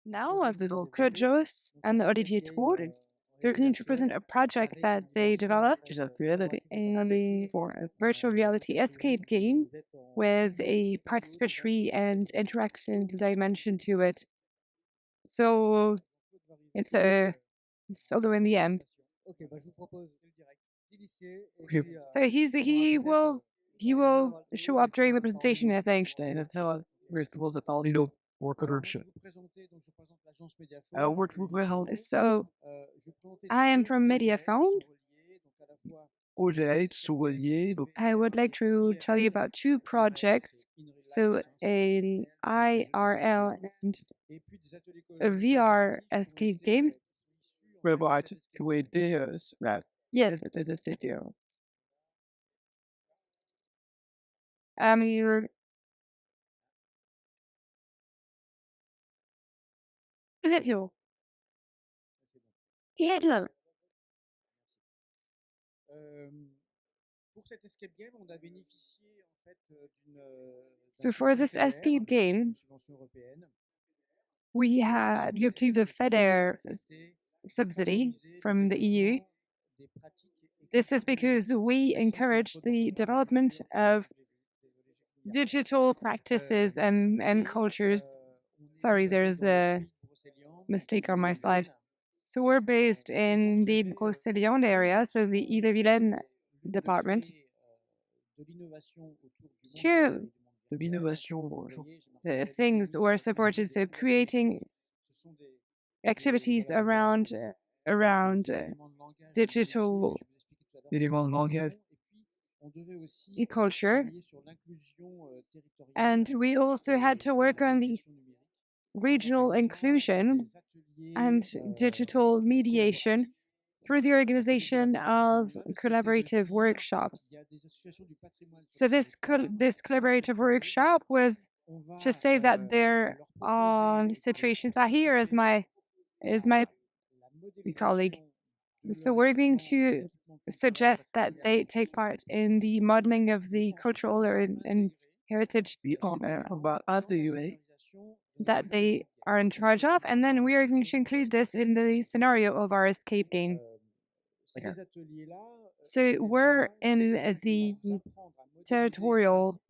Now, a little Claude JOSSE and Olivier they're going to present a project that they developed for a virtual reality escape game with a participatory and interaction dimension to it. So it's a solo in the end. So he will show up during the presentation, I think. So I am from Mediafaune. I would like to tell you about two projects. So an IRL and a VR escape game. Yes. You're Hello. Hello. So for this escape game, we had obtained a FEDER subsidy from the EU. This is because we encourage the development of digital practices and cultures. Sorry, there's a mistake on my slide. So we're based in the Brocéliande area, so the Ille-et-Vilaine department. Here, things were supported, so creating activities around digital culture. And we also had to work on the regional inclusion and digital mediation through the organization of collaborative workshops. So this collaborative workshop was to say that there are situations. Here is my colleague. So we're going to suggest that they take part in the modeling of the cultural and heritage that they are in charge of, and then we are going to include this in the scenario of our escape game. So we're in the territorial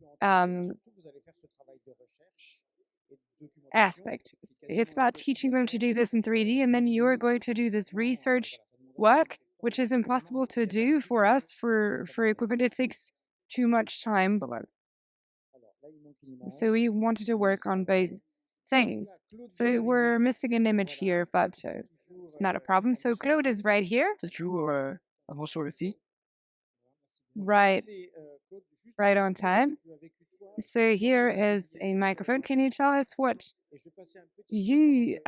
aspect. It's about teaching them to do this in 3D, and then you're going to do this research work, which is impossible to do for us for equipment. It takes too much time. So we wanted to work on both things. So we're missing an image here, but it's not a problem. So Claude is right here. Right on time. So here is a microphone. Can you tell us what you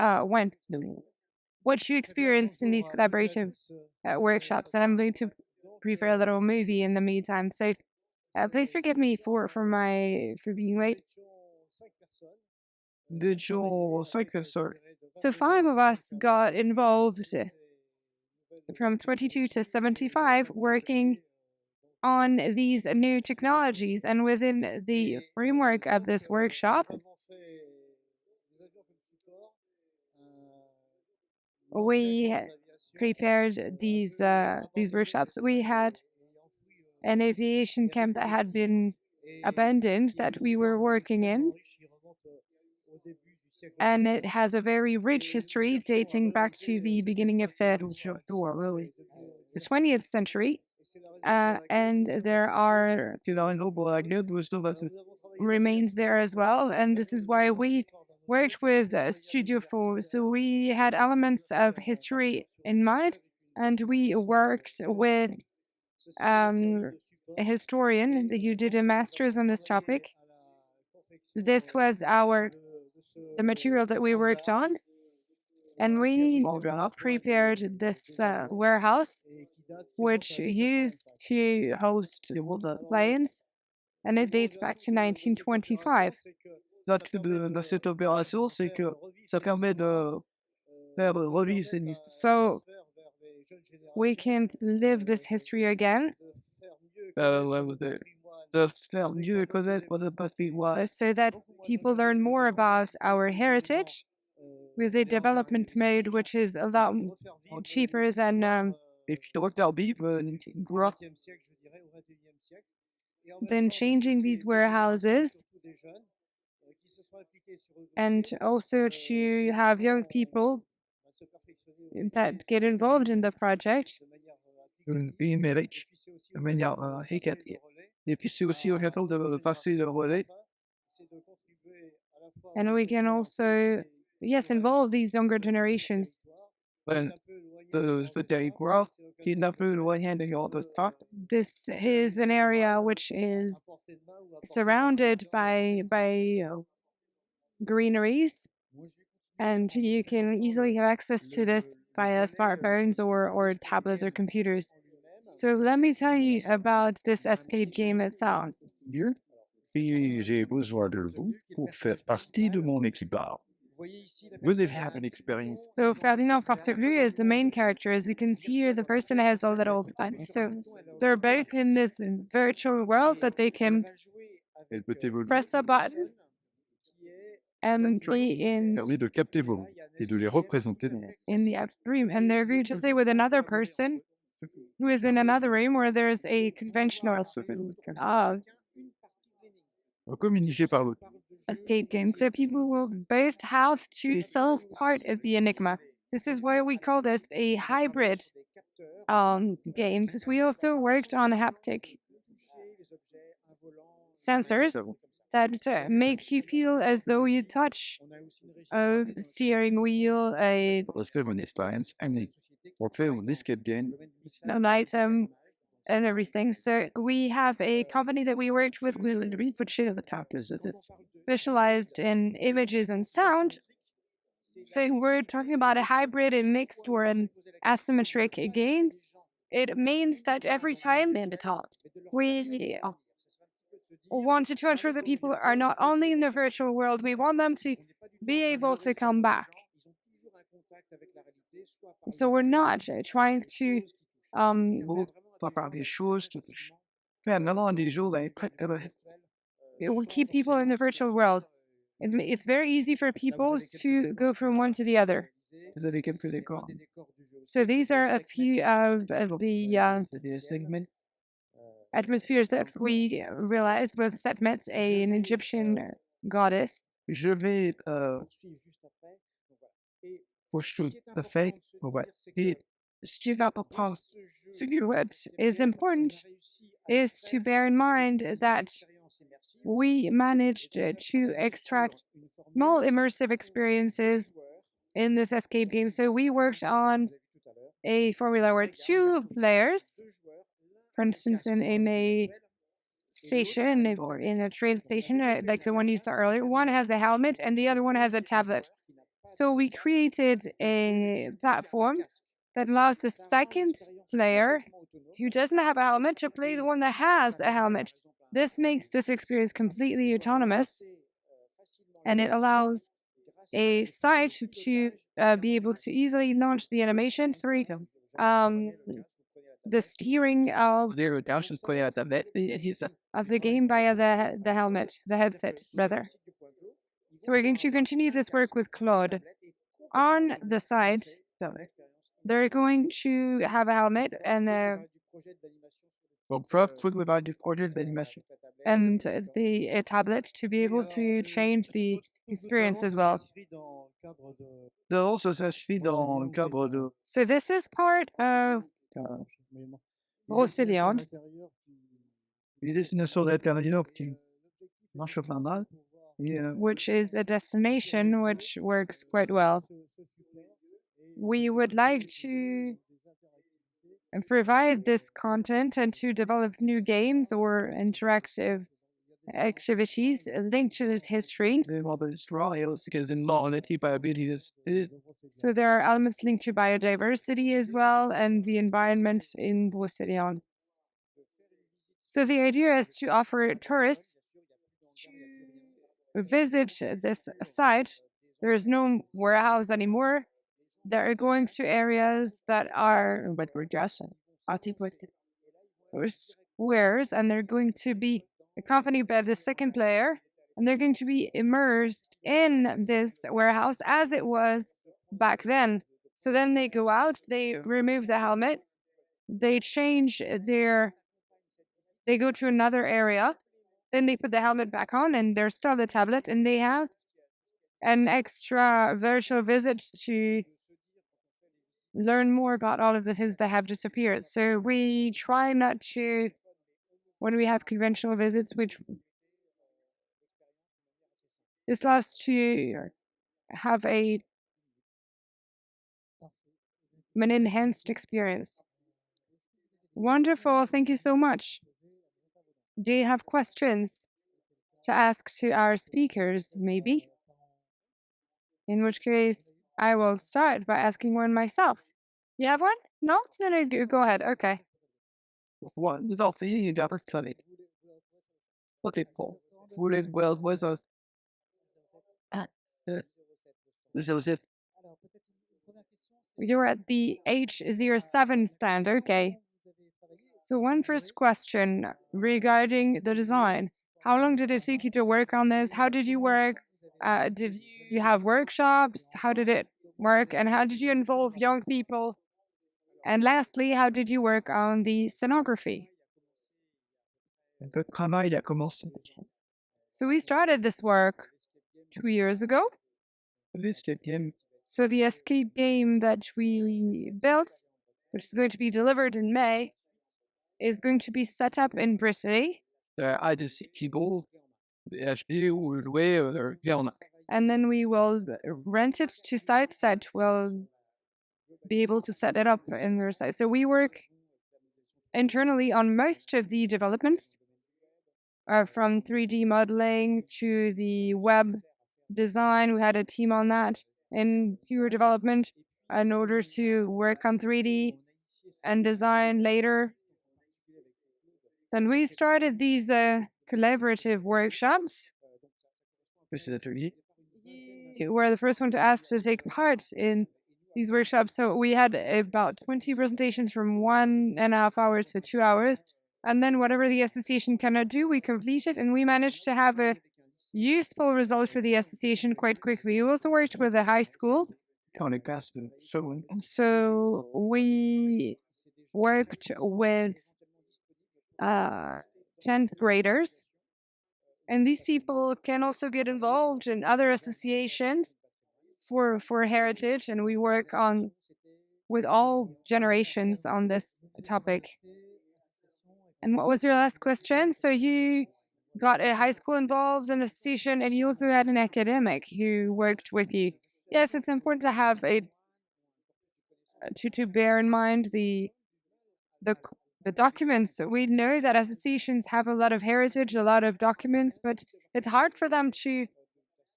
what you experienced in these collaborative workshops? And I'm going to prepare a little movie in the meantime. So please forgive me for being late. So 5 of us got involved from 22 to 75 working on these new technologies, and within the framework of this workshop, we prepared these workshops. We had an aviation camp that had been abandoned that we were working in, and it has a very rich history dating back to the beginning of the 20th century. And there are remains there as well, and this is why we worked with Studio 4. So we had elements of history in mind, and we worked with a historian who did a master's on this topic. This was the material that we worked on, and we prepared this warehouse, which used to host clients, and it dates back to 1925. So we can live this history again. So that people learn more about our heritage with a development mode which is a lot cheaper than changing these warehouses, and also to have young people that get involved in the project. And we can also, yes, involve these younger generations. This is an area which is surrounded by greeneries, and you can easily have access to this via smartphones or tablets or computers. So let me tell you about this escape game itself. Et j'ai besoin de vous pour faire partie de mon équipage. Vous avez had an experience. So Ferdinand Fortelu is the main character. As you can see here, the person has a little button. So they're both in this virtual world that they can press the button and be Permet de capter vos mots et de les représenter in the room. And they're going to play with another person who is in another room where there's a conventional communiquer par l'autre. escape game. So people will both have to solve part of the enigma. This is why we call this a hybrid game, because we also worked on haptic sensors that make you feel as though you touch a steering wheel, Une expérience unique. On fait un escape game. an item, and everything. So we have a company that we worked with, which is specialized in images and sound. So we're talking about a hybrid, a mixed, or an asymmetric game. It means that every time we wanted to ensure that people are not only in the virtual world, we want them to be able to come back. So we're not trying to it will keep people in the virtual world. It's very easy for people to go from one to the other. So these are a few of the atmospheres that we realized with Setmet, an Egyptian goddess. Je vais poursuivre the fait. What is important is to bear in mind that we managed to extract small immersive experiences in this escape game. So we worked on a formula where 2 players, for instance, in a station or in a train station, like the one you saw earlier, one has a helmet and the other one has a tablet. So we created a platform that allows the second player who doesn't have a helmet to play the one that has a helmet. This makes this experience completely autonomous, and it allows a site to be able to easily launch the animation through the steering of the game via the helmet, the headset, rather. So we're going to continue this work with Claude. On the site, they're going to have a helmet and a tablet to be able to change the experience as well. So this is part of Roussillon, which is a destination which works quite well. We would like to provide this content and to develop new games or interactive activities linked to this history. So there are elements linked to biodiversity as well and the environment in Roussillon. So the idea is to offer tourists to visit this site. There is no warehouse anymore. They're going to areas that are squares, and they're going to be accompanied by the second player and they're going to be immersed in this warehouse as it was back then. So then they go out, they remove the helmet, they change they go to another area, then they put the helmet back on, and there's still the tablet, and they have an extra virtual visit to learn more about all of the things that have disappeared. So we try not to, when we have conventional visits, which this allows to have an enhanced experience. Wonderful, thank you so much. Do you have questions to ask to our speakers, maybe? In which case, I will start by asking one myself. You have one? No? No, go ahead. Okay. One is also you never studied. Okay, Paul. Who lives well with us? This is it. You're at the H07 stand. Okay. So one first question regarding the design. How long did it take you to work on this? How did you work? Did you have workshops? How did it work? And how did you involve young people? And lastly, how did you work on the scenography? Le travail a commencé. So we started this work 2 years ago. This game. So the escape game that we built, which is going to be delivered in May, is going to be set up in Brittany. I just see people acheter ou jouer leur And then we will rent it to sites that will be able to set it up in their site. So we work internally on most of the developments, from 3D modeling to the web design. We had a team on that in pure development in order to work on 3D and design later. Then we started these collaborative workshops. You were the first one to ask to take part in these workshops. So we had about 20 presentations from 1.5 hours to 2 hours. And then whatever the association cannot do, we completed, and we managed to have a useful result for the association quite quickly. We also worked with a high school. So we worked with 10th graders. And these people can also get involved in other associations for heritage, and we work on with all generations on this topic. And what was your last question? So you got a high school involved in the association, and you also had an academic who worked with you. Yes, it's important to have to bear in mind the documents. We know that associations have a lot of heritage, a lot of documents, but it's hard for them to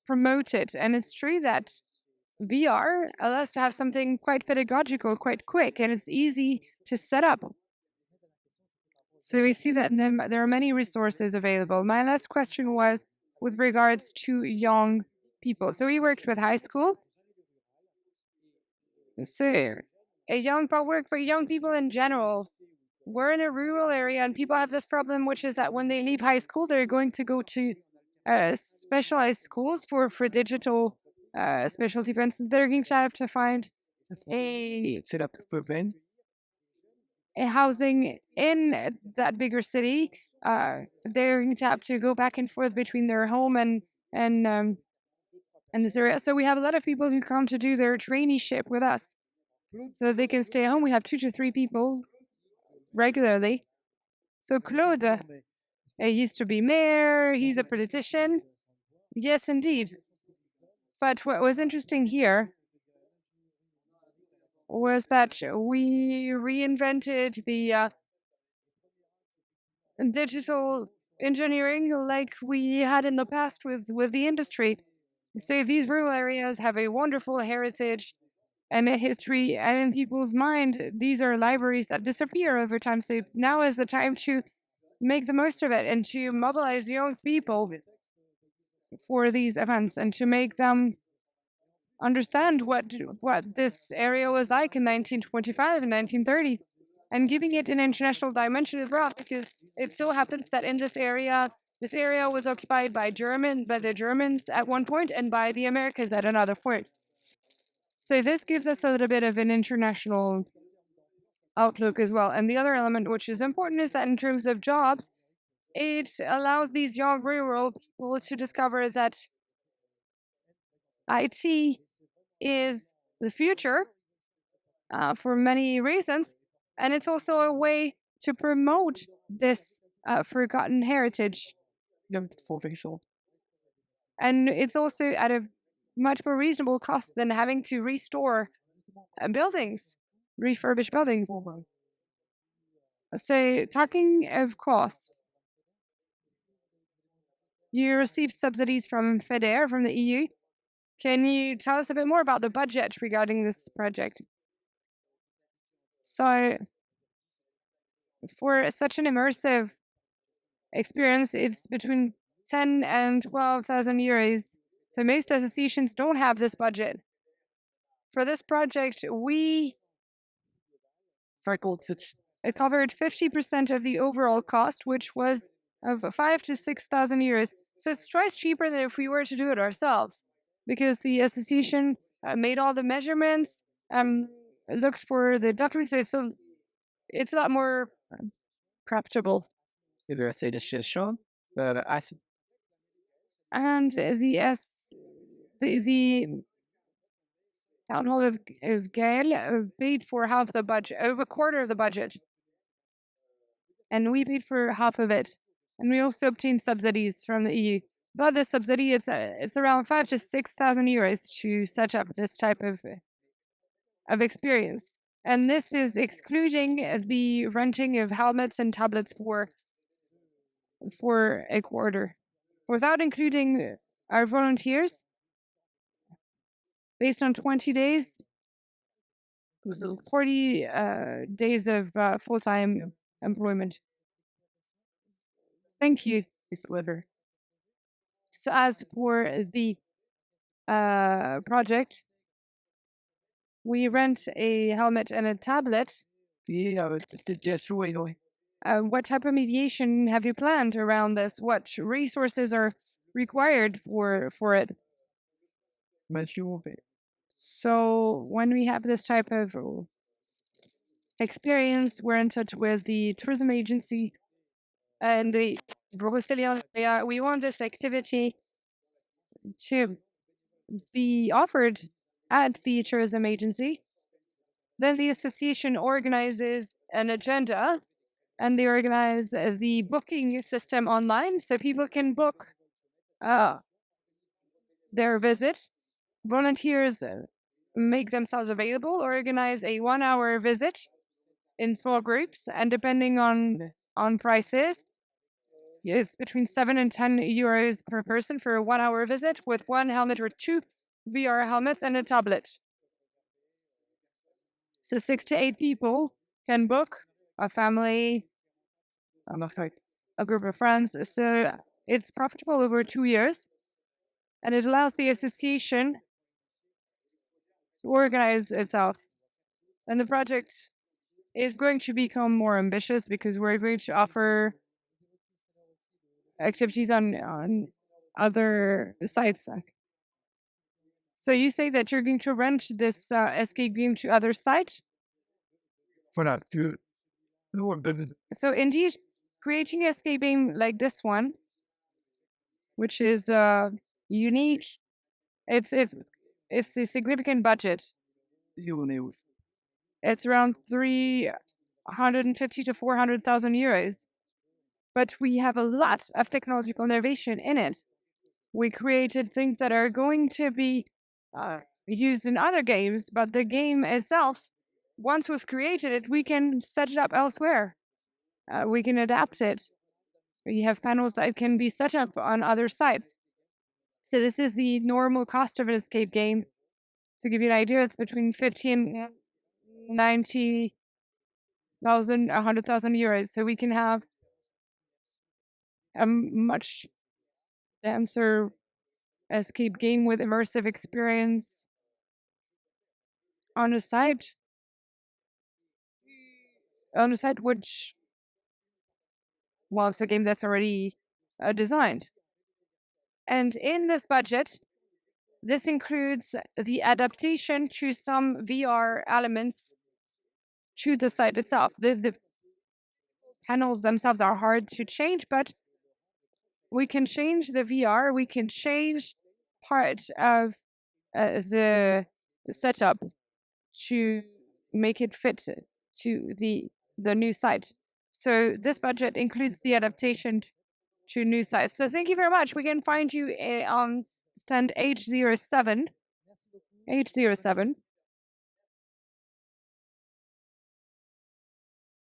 promote it. And it's true that VR allows to have something quite pedagogical, quite quick, and it's easy to set up. So we see that there are many resources available. My last question was with regards to young people. So we worked with high school. So work for young people in general. We're in a rural area, and people have this problem, which is that when they leave high school, they're going to go to specialized schools for digital specialty. For instance, they're going to have to find a housing in that bigger city. They're going to have to go back and forth between their home and this area. So we have a lot of people who come to do their traineeship with us, so they can stay home. We have 2 to 3 people regularly. So Claude used to be mayor. He's a politician. Yes, indeed. But what was interesting here was that we reinvented the digital engineering like we had in the past with the industry. So these rural areas have a wonderful heritage and a history, and in people's mind, these are libraries that disappear over time. So now is the time to make the most of it and to mobilize young people for these events and to make them understand what this area was like in 1925 and 1930, and giving it an international dimension as well, because it so happens that in this area This area was occupied by the Germans at one point and by the Americans at another point. So this gives us a little bit of an international outlook as well. And the other element which is important is that in terms of jobs, it allows these young rural people to discover that IT is the future for many reasons. And it's also a way to promote this forgotten heritage. And it's also at a much more reasonable cost than having to restore buildings, refurbish buildings. So, talking of cost, you received subsidies from FEDER, from the EU. Can you tell us a bit more about the budget regarding this project? So, for such an immersive experience, it's between 10 and 12,000 euros. So, most associations don't have this budget. For this project, it covered 50% of the overall cost, which was of 5 to 6,000 euros. So it's twice cheaper than if we were to do it ourselves, because the association made all the measurements, looked for the documents. So it's a lot more practicable. And the town hall of Gael paid for half the budget, over a quarter of the budget, and we paid for half of it. And we also obtained subsidies from the EU. But the subsidy, it's around 5 to 6,000 euros to set up this type of experience. And this is excluding the renting of helmets and tablets for a quarter, without including our volunteers. Based on 20 days, 40 days of full-time employment. Thank you, Ms. Weber. So as for the project, we rent a helmet and a tablet. What type of mediation have you planned around this? What resources are required for it? So when we have this type of experience, we're in touch with the tourism agency and the Brocastelion. We want this activity to be offered at the tourism agency. Then the association organizes an agenda, and they organize the booking system online so people can book their visit. Volunteers make themselves available, organize a 1-hour visit in small groups, and depending on prices, it's between 7 and 10 euros per person for a 1-hour visit with one helmet or 2 VR helmets and a tablet. So 6 to 8 people can book, a family, a group of friends. So it's profitable over 2 years, and it allows the association to organize itself. And the project is going to become more ambitious because we're going to offer activities on other sites. So you say that you're going to rent this escape game to other sites? So indeed, creating an escape game like this one, which is unique, it's a significant budget. It's around 350 to 400,000 euros. But we have a lot of technological innovation in it. We created things that are going to be used in other games, but the game itself, once we've created it, we can set it up elsewhere. We can adapt it. We have panels that can be set up on other sites. So this is the normal cost of an escape game. To give you an idea, it's between 50 and 90,000, 100,000 euros. So we can have a much denser escape game with immersive experience on a site which, well, it's a game that's already designed. And in this budget, this includes the adaptation to some VR elements to the site itself. The panels themselves are hard to change, but we can change the VR, we can change part of the setup to make it fit to the new site. So this budget includes the adaptation to new sites. So thank you very much. We can find you on stand H07.